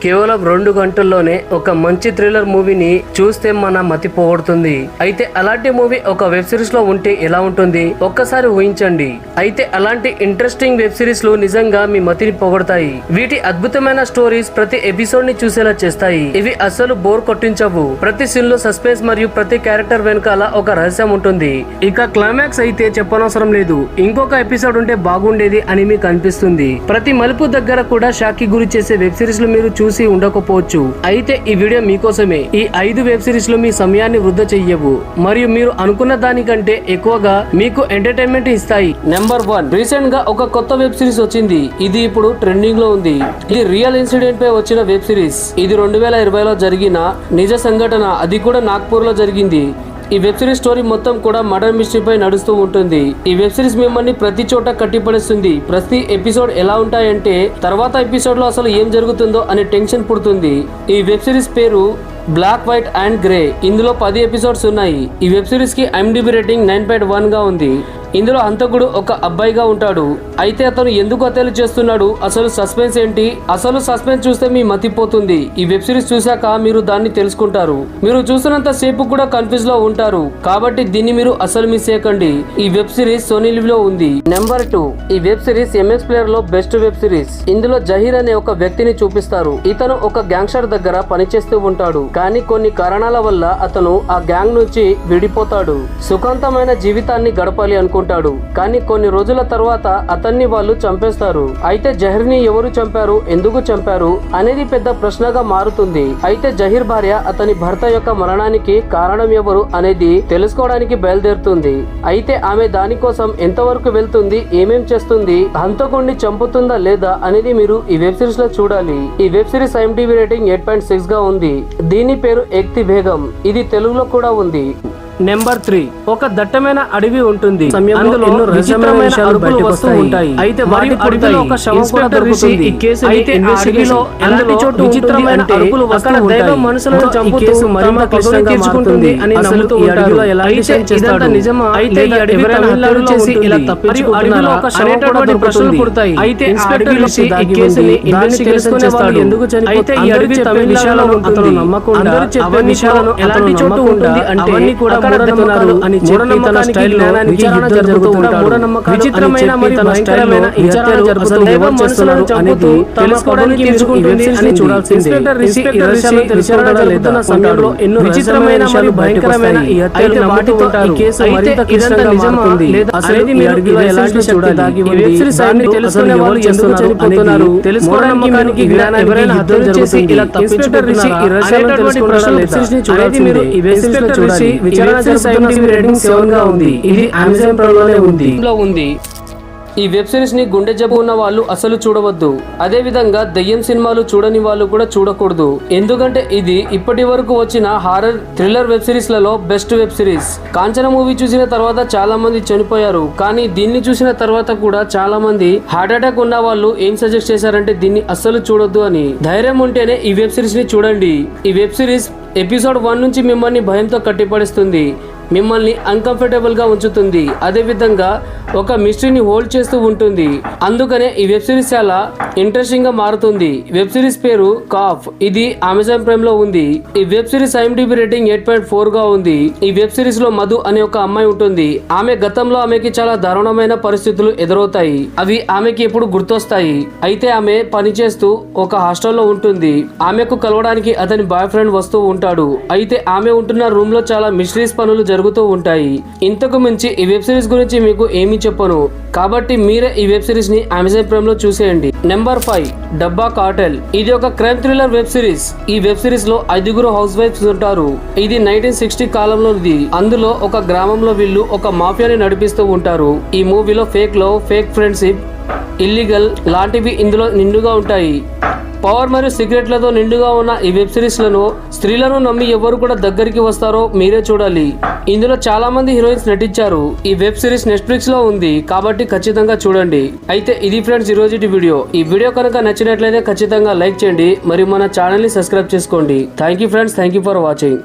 కేవలం 2 గంటల్లోనే ఒక మంచి థ్రిల్లర్ మూవీని చూస్తే మన మతి పోగొడుతుంది. అయితే అలాంటి మూవీ ఒక వెబ్ సిరీస్ లో ఉంటే ఎలా ఉంటుంది ఒక్కసారి ఊహించండి. అయితే అలాంటి ఇంట్రెస్టింగ్ వెబ్ సిరీస్ లు నిజంగా మీ మతిని పొగడతాయి. వీటి అద్భుతమైన స్టోరీస్ ప్రతి ఎపిసోడ్ ని చూసేలా చేస్తాయి. ఇవి అస్సలు బోర్ కొట్టించవు. ప్రతి సీన్ లో సస్పెన్స్ మరియు ప్రతి క్యారెక్టర్ వెనకాల ఒక రహస్యం ఉంటుంది. ఇక క్లైమాక్స్ అయితే చెప్పనవసరం లేదు. ఇంకొక ఎపిసోడ్ ఉంటే బాగుండేది అని మీకు అనిపిస్తుంది. ప్రతి మలుపు దగ్గర కూడా షాక్ కి గురి చేసే వెబ్ సిరీస్ లు మీరు చూసి ఉండకపోవచ్చు. అయితే ఈ వీడియో మీకోసమే. ఈ 5 వెబ్ సిరీస్ లో మీ సమయాన్ని వృధా చెయ్యవు మరియు మీరు అనుకున్న దానికంటే ఎక్కువగా మీకు ఎంటర్టైన్మెంట్ ఇస్తాయి. నెంబర్ 1, రీసెంట్ గా ఒక కొత్త వెబ్ సిరీస్ వచ్చింది. ఇది ఇప్పుడు ట్రెండింగ్ లో ఉంది. ఇది రియల్ ఇన్సిడెంట్ పై వచ్చిన వెబ్ సిరీస్. ఇది 2020లో జరిగిన నిజ సంఘటన. అది కూడా నాగ్పూర్ లో జరిగింది. ఈ వెబ్ సిరీస్ స్టోరీ మొత్తం కూడా మర్డర్ మిస్టరీ పై నడుస్తూ ఉంటుంది. ఈ వెబ్ సిరీస్ మిమ్మల్ని ప్రతి చోట కట్టిపడేస్తుంది. ప్రతి ఎపిసోడ్ ఎలా ఉంటాయంటే తర్వాత ఎపిసోడ్ లో అసలు ఏం జరుగుతుందో అనే టెన్షన్ పుడుతుంది. ఈ వెబ్ సిరీస్ పేరు బ్లాక్, వైట్ అండ్ గ్రే. ఇందులో 10 ఎపిసోడ్స్ ఉన్నాయి. ఈ వెబ్ సిరీస్ కి IMDb రేటింగ్ 9.1 గా ఉంది. ఇందులో హంతకుడు ఒక అబ్బాయిగా ఉంటాడు. అయితే అతను ఎందుకు హత్యలు చేస్తున్నాడు, అసలు సస్పెన్స్ ఏంటి, అసలు సస్పెన్స్ చూస్తే మీ మతిపోతుంది. ఈ వెబ్ సిరీస్ చూశాక మీరు దాన్ని తెలుసుకుంటారు. మీరు చూసినంత సేపు కూడా కన్ఫ్యూజ్ లో ఉంటారు. కాబట్టి దీన్ని మీరు అసలు మిస్ చేయకండి. ఈ వెబ్ సిరీస్ సోనీ లివ్ లో ఉంది. నెంబర్ 2, ఈ వెబ్ సిరీస్ MX ప్లేయర్ లో బెస్ట్ వెబ్ సిరీస్. ఇందులో జహీర్ అనే ఒక వ్యక్తిని చూపిస్తారు. ఇతను ఒక గ్యాంగ్స్టర్ దగ్గర పనిచేస్తూ ఉంటాడు. కానీ కొన్ని కారణాల వల్ల అతను ఆ గ్యాంగ్ నుంచి విడిపోతాడు. సుఖాంతమైన జీవితాన్ని గడపాలి అనుకుంటాడు. కానీ కొన్ని రోజుల తర్వాత అతన్ని వాళ్ళు చంపేస్తారు. అయితే జహీర్ ని ఎవరు చంపారు, ఎందుకు చంపారు అనేది పెద్ద ప్రశ్నగా మారుతుంది. అయితే జహీర్ భార్య అతని భర్త యొక్క మరణానికి కారణం ఎవరు అనేది తెలుసుకోవడానికి బయలుదేరుతుంది. అయితే ఆమె దానికోసం ఎంతవరకు వెళ్తుంది, ఏమేం చేస్తుంది, హంతకుడిని చంపుతుందా లేదా అనేది మీరు ఈ వెబ్ సిరీస్ లో చూడాలి. ఈ వెబ్ సిరీస్ IMDb రేటింగ్ 8.6 గా ఉంది. దీని పేరు ఎక్తి బేగం. ఇది తెలుగులో కూడా ఉంది. నెంబర్ 3, ఒక దట్టమైన అడవి ఉంటుంది. అందులో ఎన్నో విచిత్రమైన అరుపులు వస్తూ ఉంటాయి. అయితే వాటి అడవిలో ఒక శవం కూడా దొరుకుతుంది. ఈ కేసుని ఇన్వెస్టిగేషన్ అలాంటి చోటు విచిత్రమైన అరుపులు వస్తూ ఉంటాయి. మనుషులను చంపుతూ మరింత క్లిష్టంగా మారుతుంది అని నమ్ముతూ ఉంటారు. అయితే ఇదంతా నిజమా, అయితే ఈ అడవి తమిళనాడు చేసి ఇలా తప్పించుకుంటున్నారా అనేటటువంటి ప్రశ్నలు పుడతాయి. అయితే ఇన్స్పెక్టర్ ఈ కేసుని ఇన్వెస్టిగేషన్ చేస్తాడు. ఎందుకు చనిపోతే ఈ అడవి తమిళనాడులో ఉంటుంది. నమ్మకుండా అవే విషయాలను ఎలాంటి చోటు ఉంటుంది అంటే అవన్నీ కూడా మూఢనమ్మకాలు అని చెప్పి తన స్టైల్ లో విచారణ జరుగుతూ ఉంటాడు. విచిత్రమైన మరియు భయంకరమైన ఈ హత్యలు అసలు ఎవరు చేస్తున్నారు అనేది తెలుసుకోవడానికి తీసుకుంటుంది అని చూడాల్సిందే. విచారణ జరుగుతున్న సమయంలో ఎన్నో విచిత్రమైన మరియు భయంకరమైన ఈ హత్యలు వాటితో ఈ కేసు మరింత క్లిష్టంగా మారుతుంది. అనేది మీరు అడిగిలో ఎలాంటి శక్తి దాగి ఉంది, దాన్ని తెలుసుకునే వాళ్ళు ఎందుకు చనిపోతున్నారు తెలుసుకోవడానికి ఎవరైనా హత్యలు చేసి ఇలా తప్పించుకుంటున్నారా అనేటువంటి ప్రశ్నలు అనేది మీరు ఈ వెబ్ సిరీస్ లో చూడాలి. IMDb రేటింగ్ 7 గా ఉంది. ఇది అమెజాన్ ప్రైమ్ లోనే ఉంది. ఈ వెబ్ సిరీస్ ని గుండె జబ్బు ఉన్న వాళ్ళు అసలు చూడవద్దు. అదే విధంగా దెయ్యం సినిమాలు చూడని వాళ్ళు కూడా చూడకూడదు. ఎందుకంటే ఇది ఇప్పటి వరకు వచ్చిన హారర్ థ్రిల్లర్ వెబ్ సిరీస్ లలో best web series. Kanchana movie చూసిన తర్వాత చాలా మంది చనిపోయారు. కానీ దీన్ని చూసిన తర్వాత కూడా చాలా మంది హార్ట్ అటాక్ ఉన్న వాళ్ళు ఏం సజెస్ట్ చేశారంటే దీన్ని అస్సలు చూడొద్దు అని. ధైర్యం ఉంటేనే ఈ వెబ్ సిరీస్ ని చూడండి. ఈ వెబ్ సిరీస్ ఎపిసోడ్ 1 నుంచి మిమ్మల్ని భయంతో కట్టిపడేస్తుంది, మిమ్మల్ని అన్కంఫర్టబుల్ గా ఉంచుతుంది. అదే విధంగా ఒక మిస్టరీని హోల్డ్ చేస్తూ ఉంటుంది. అందుకనే ఈ వెబ్ సిరీస్ చాలా ఇంట్రెస్టింగ్ గా మారుతుంది. వెబ్ సిరీస్ పేరు కాఫ్. ఇది అమెజాన్ ప్రైమ్ లో ఉంది. ఈ వెబ్ సిరీస్ IMDb రేటింగ్ 8.4 గా ఉంది. ఈ వెబ్ సిరీస్ లో మధు అనే ఒక అమ్మాయి ఉంటుంది. ఆమె గతంలో ఆమెకి చాలా దారుణమైన పరిస్థితులు ఎదురవుతాయి. అవి ఆమెకి ఎప్పుడు గుర్తొస్తాయి. అయితే ఆమె పనిచేస్తూ ఒక హాస్టల్లో ఉంటుంది. ఆమెకు కలవడానికి అతని బాయ్ ఫ్రెండ్ వస్తూ ఉంటాడు. అయితే ఆమె ఉంటున్న రూమ్ లో చాలా మిస్టరీస్ పనులు జరుగుతూ ఉంటాయి. ఇంతకు మించి ఈ వెబ్ సిరీస్ గురించి మీకు ఏమీ చెప్పను. కాబట్టి మీరే ఈ వెబ్ సిరీస్ ని అమెజాన్ ప్రైమ్ లో చూసేయండి. నెంబర్ 5, డబ్బా కార్టెల్. ఇది ఒక క్రైమ్ థ్రిల్లర్ వెబ్ సిరీస్. ఈ వెబ్ సిరీస్ లో 5 హౌస్ వైఫ్స్ ఉంటారు. ఇది 1960 కాలంలోది. అందులో ఒక గ్రామంలో వీళ్ళు ఒక మాఫియాని నడిపిస్తూ ఉంటారు. ఈ మూవీలో fake love, fake friendship, illegal లాంటివి ఇందులో నిండుగా ఉంటాయి. పవర్ మరియు సీక్రెట్లతో నిండుగా ఉన్న ఈ వెబ్ సిరీస్ లను స్త్రీలను నమ్మి ఎవరు కూడా దగ్గరికి వస్తారో మీరే చూడాలి. ఇందులో చాలా మంది హీరోయిన్స్ నటించారు. ఈ వెబ్ సిరీస్ నెట్ఫ్లిక్స్ లో ఉంది కాబట్టి ఖచ్చితంగా చూడండి. అయితే ఇది ఫ్రెండ్స్ ఈ రోజు వీడియో. ఈ వీడియో కనుక నచ్చినట్లయితే ఖచ్చితంగా లైక్ చేయండి మరియు మన ఛానల్ ని సబ్స్క్రైబ్ చేసుకోండి. Thank you friends, thank you for watching.